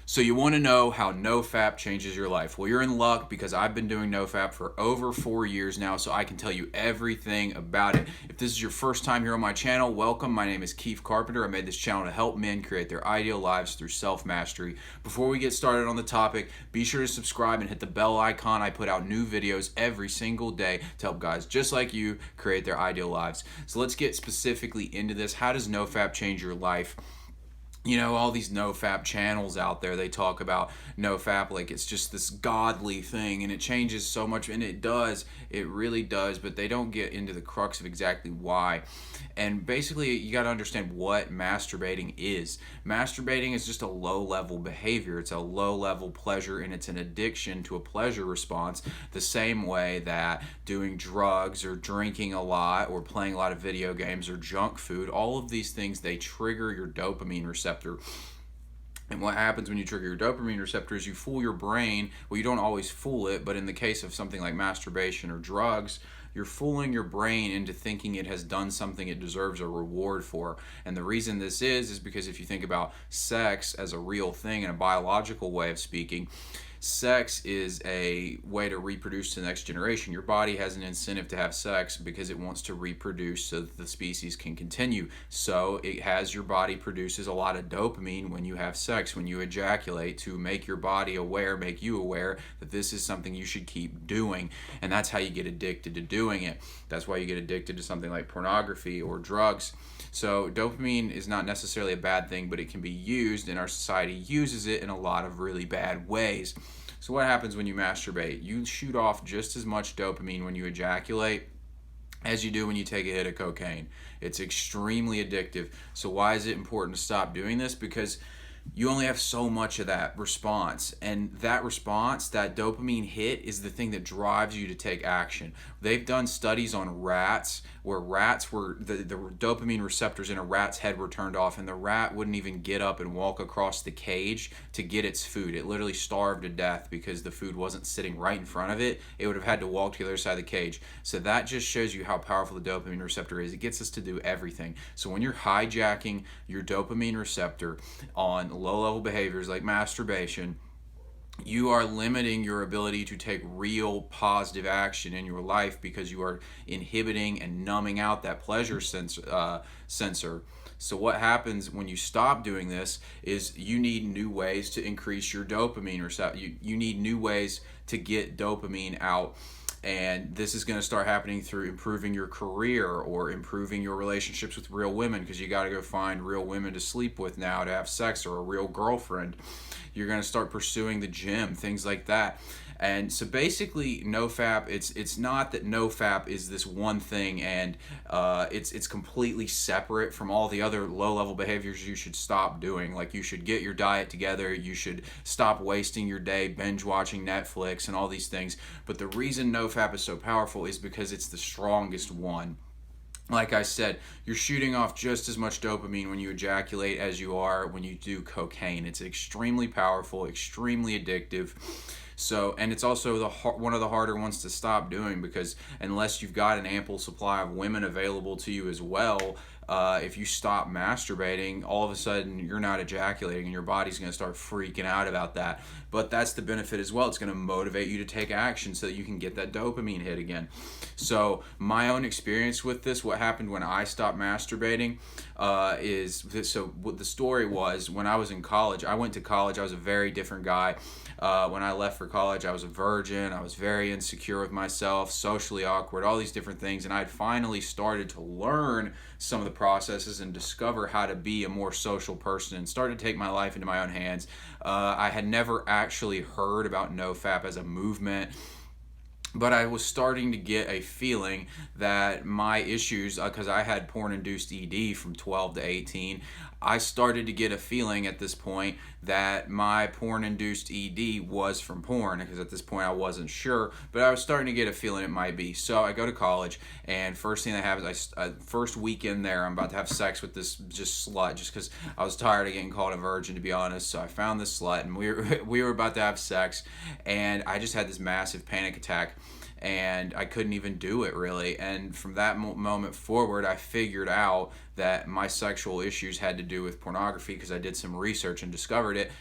So you want to know how NoFap changes your life? Well, you're in luck because I've been doing NoFap for over 4 years now, so I can tell you everything about it. If this is your first time here on my channel, welcome. My name is Keith Carpenter. I made this channel to help men create their ideal lives through self-mastery. Before we get started on the topic, be sure to subscribe and hit the bell icon. I put out new videos every single day to help guys just like you create their ideal lives. So let's get specifically into this. How does NoFap change your life? You know, all these NoFap channels out there, they talk about NoFap like it's just this godly thing and it changes so much, and it does, it really does, but they don't get into the crux of exactly why. And basically, you got to understand what masturbating is. Masturbating is just a low-level behavior. It's a low-level pleasure, and it's an addiction to a pleasure response, the same way that doing drugs or drinking a lot or playing a lot of video games or junk food, all of these things, they trigger your dopamine receptor. And what happens when you trigger your dopamine receptor is you fool your brain. Well, you don't always fool it, but in the case of something like masturbation or drugs, you're fooling your brain into thinking it has done something it deserves a reward for. And the reason this is because if you think about sex as a real thing in a biological way of speaking, sex is a way to reproduce to the next generation. Your body has an incentive to have sex because it wants to reproduce so that the species can continue. So your body produces a lot of dopamine when you have sex, when you ejaculate, to make your body aware, make you aware that this is something you should keep doing. And that's how you get addicted to doing it. That's why you get addicted to something like pornography or drugs. So dopamine is not necessarily a bad thing, but it can be used, and our society uses it in a lot of really bad ways. So what happens when you masturbate? You shoot off just as much dopamine when you ejaculate as you do when you take a hit of cocaine. It's extremely addictive. So why is it important to stop doing this? Because you only have so much of that response, and that response, that dopamine hit, is the thing that drives you to take action. They've done studies on rats where rats were the dopamine receptors in a rat's head were turned off, and the rat wouldn't even get up and walk across the cage to get its food. It literally starved to death because the food wasn't sitting right in front of it. It would have had to walk to the other side of the cage. So that just shows you how powerful the dopamine receptor is. It gets us to do everything. So when you're hijacking your dopamine receptor on low-level behaviors like masturbation, you are limiting your ability to take real positive action in your life because you are inhibiting and numbing out that pleasure sensor. So what happens when you stop doing this is you need new ways to increase your dopamine receptor. You need new ways to get dopamine out. And this is going to start happening through improving your career or improving your relationships with real women, because you got to go find real women to sleep with now to have sex, or a real girlfriend. You're going to start pursuing the gym, things like that. And so basically, NoFap, it's not that NoFap is this one thing and it's completely separate from all the other low-level behaviors you should stop doing. Like, you should get your diet together, you should stop wasting your day binge watching Netflix and all these things. But the reason NoFap is so powerful is because it's the strongest one. Like I said, you're shooting off just as much dopamine when you ejaculate as you are when you do cocaine. It's extremely powerful, extremely addictive. So, and it's also one of the harder ones to stop doing, because unless you've got an ample supply of women available to you as well, if you stop masturbating, all of a sudden you're not ejaculating and your body's going to start freaking out about that. But that's the benefit as well. It's going to motivate you to take action so that you can get that dopamine hit again. So my own experience with this, what happened when I stopped masturbating, is this. So what the story was, when I was in college, I went to college, I was a very different guy. When I left for college, I was a virgin. I was very insecure with myself, socially awkward, all these different things. And I had finally started to learn some of the processes and discover how to be a more social person and start to take my life into my own hands. I had never actually heard about NoFap as a movement, but I was starting to get a feeling that my issues, because I had porn-induced ED from 12 to 18, I started to get a feeling at this point that my porn-induced ED was from porn, because at this point I wasn't sure, but I was starting to get a feeling it might be. So I go to college, and first thing I have is first weekend there, I'm about to have sex with this just slut, just because I was tired of getting called a virgin, to be honest. So I found this slut, and we were about to have sex, and I just had this massive panic attack. And I couldn't even do it, really. And from that moment forward, I figured out that my sexual issues had to do with pornography, because I did some research and discovered it.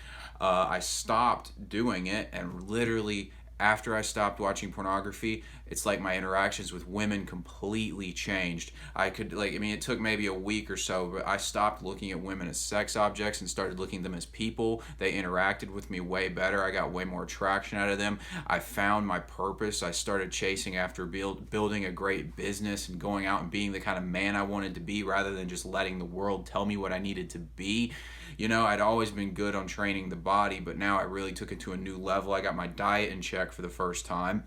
I stopped doing it, and literally after I stopped watching pornography, it's like my interactions with women completely changed. It took maybe a week or so, but I stopped looking at women as sex objects and started looking at them as people. They interacted with me way better. I got way more attraction out of them. I found my purpose. I started chasing after building a great business and going out and being the kind of man I wanted to be rather than just letting the world tell me what I needed to be. I'd always been good on training the body, but now I really took it to a new level. I got my diet in check for the first time.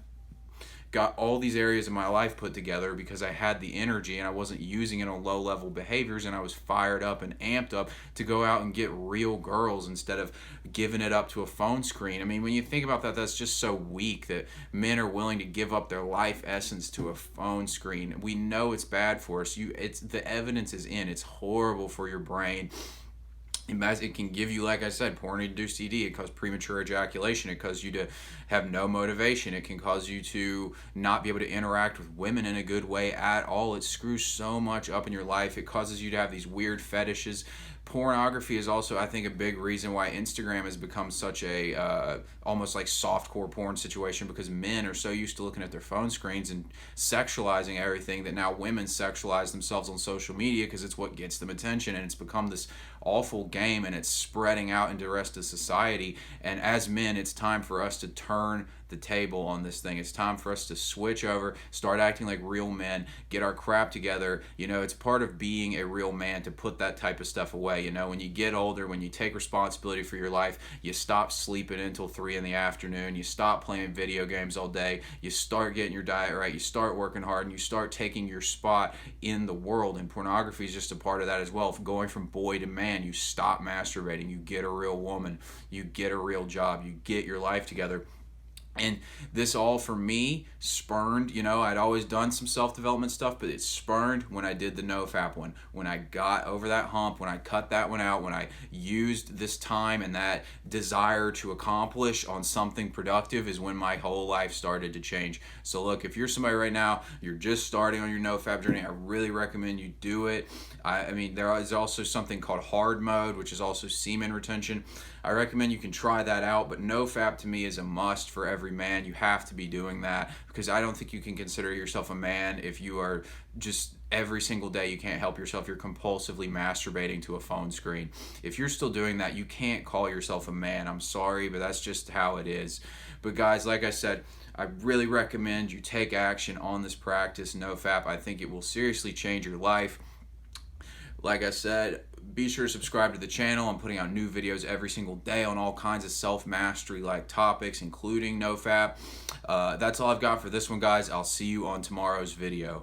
Got all these areas of my life put together because I had the energy and I wasn't using it on low level behaviors, and I was fired up and amped up to go out and get real girls instead of giving it up to a phone screen. I mean, when you think about that, that's just so weak that men are willing to give up their life essence to a phone screen. We know it's bad for us. The evidence is in. It's horrible for your brain. It can give you, like I said, porn-induced ED. It causes premature ejaculation. It causes you to have no motivation. It can cause you to not be able to interact with women in a good way at all. It screws so much up in your life. It causes you to have these weird fetishes. Pornography is also, I think, a big reason why Instagram has become such a almost like softcore porn situation, because men are so used to looking at their phone screens and sexualizing everything that now women sexualize themselves on social media because it's what gets them attention, and it's become this awful game, and it's spreading out into the rest of society. And as men, it's time for us to turn the table on this thing. It's time for us to switch over, start acting like real men, get our crap together. It's part of being a real man to put that type of stuff away. When you get older, when you take responsibility for your life, you stop sleeping until 3 in the afternoon, you stop playing video games all day, you start getting your diet right, you start working hard, and you start taking your spot in the world. And pornography is just a part of that as well. Going from boy to man, you stop masturbating, you get a real woman, you get a real job, you get your life together. And this all for me spurned, I'd always done some self-development stuff, but it spurned when I did the NoFap one. When I got over that hump, when I cut that one out, when I used this time and that desire to accomplish on something productive, is when my whole life started to change. So look, if you're somebody right now, you're just starting on your NoFap journey, I really recommend you do it. I mean, there is also something called hard mode, which is also semen retention. I recommend you can try that out, but NoFap to me is a must for every man. You have to be doing that, because I don't think you can consider yourself a man if you are just every single day you can't help yourself. You're compulsively masturbating to a phone screen. If you're still doing that, you can't call yourself a man. I'm sorry, but that's just how it is. But guys, like I said, I really recommend you take action on this practice, NoFap. I think it will seriously change your life. Like I said, be sure to subscribe to the channel. I'm putting out new videos every single day on all kinds of self-mastery like topics, including NoFap. That's all I've got for this one, guys. I'll see you on tomorrow's video.